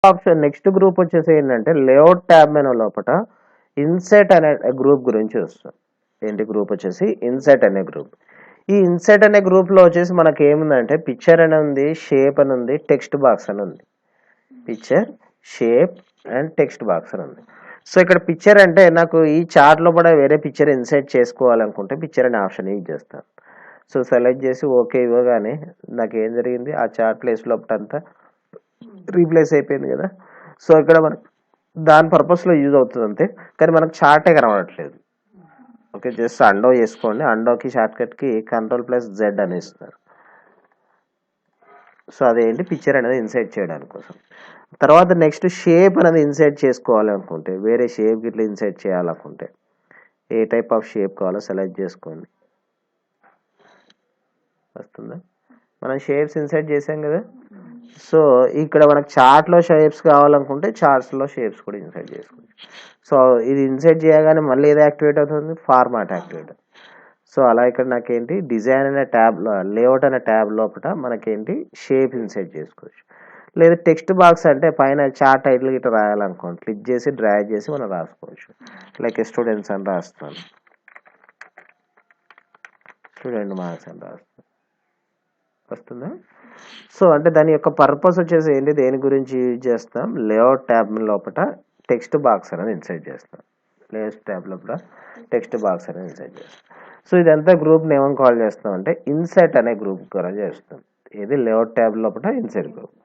Option next group వచ్చేసి ఏంటంటే layout tab menu లోపల ఇన్సెట్ అనే గ్రూప్ గురించి వస్తాం. ఏంటి గ్రూప్ వచ్చేసి ఇన్సెట్ అనే గ్రూప్. ఈ ఇన్సెట్ అనే గ్రూప్లో వచ్చేసి మనకి ఏముందంటే పిక్చర్ అని ఉంది, షేప్ అని ఉంది, టెక్స్ట్ బాక్స్ అని ఉంది. Picture, shape and text box అని ఉంది. సో ఇక్కడ పిక్చర్ అంటే నాకు ఈ చార్ట్లో కూడా వేరే పిక్చర్ ఇన్సెట్ చేసుకోవాలనుకుంటే పిక్చర్ అనే ఆప్షన్ యూజ్ చేస్తాను. సో సెలెక్ట్ చేసి ఓకే ఇవ్వగానే నాకు ఏం జరిగింది, ఆ చార్ట్ ప్లేస్ లోపల అంతా రీప్లేస్ అయిపోయింది కదా. సో ఇక్కడ మనకి దాని పర్పస్లో యూజ్ అవుతుంది అంతే, కానీ మనకు చార్టే కనబడట్లేదు. ఓకే, జస్ట్ అండో చేసుకోండి. అండోకి షార్ట్కట్కి Ctrl+Z అని ఇస్తారు. సో అదేంటి పిక్చర్ అనేది ఇన్సైట్ చేయడానికి కోసం. తర్వాత నెక్స్ట్ షేప్ అనేది ఇన్సైట్ చేసుకోవాలనుకుంటే, వేరే షేప్ ఇట్లా ఇన్సైట్ చేయాలనుకుంటే ఏ టైప్ ఆఫ్ షేప్ కావాలో సెలెక్ట్ చేసుకోండి. వస్తుందా, మనం షేప్స్ ఇన్సైట్ చేసాం కదా. సో ఇక్కడ మనకు చార్ట్లో షేప్స్ కావాలనుకుంటే చార్ట్స్లో షేప్స్ కూడా ఇన్సైట్ చేసుకోవచ్చు. సో ఇది ఇన్సైట్ చేయగానే మళ్ళీ ఏదో యాక్టివేట్ అవుతుంది, ఫార్మాట్ యాక్టివేట్. సో అలా ఇక్కడ నాకేంటి డిజైన్ అనే ట్యాబ్లో, లేఅవుట్ అనే ట్యాబ్ లోపల మనకేంటి షేప్ ఇన్సైట్ చేసుకోవచ్చు. లేదా టెక్స్ట్ బాక్స్ అంటే పైన చార్ట్ టైటిల్ ఇట్లా రాయాలనుకోండి, క్లిక్ చేసి డ్రాగ్ చేసి మనం రాసుకోవచ్చు. లైక్ స్టూడెంట్స్ అని రాస్తాను, స్టూడెంట్ మార్క్స్ అని రాస్తాను. వస్తుందా. సో అంటే దాని యొక్క పర్పస్ వచ్చేసి ఏంటి, దేని గురించి యూజ్ చేస్తాం, లేఅవుట్ ట్యాబ్ లోపల టెక్స్ట్ బాక్స్ అనేది ఇన్సైట్ చేస్తాం. లేఅవుట్ ట్యాబ్ లోపల టెక్స్ట్ బాక్స్ అనేది ఇన్సైట్ చేస్తాం. సో ఇదంతా గ్రూప్ని ఏమని కాల్ చేస్తాం అంటే ఇన్సెట్ అనే గ్రూప్ కూడా చేస్తాం. ఇది లేఅవుట్ ట్యాబ్ లోపల ఇన్సెట్ గ్రూప్.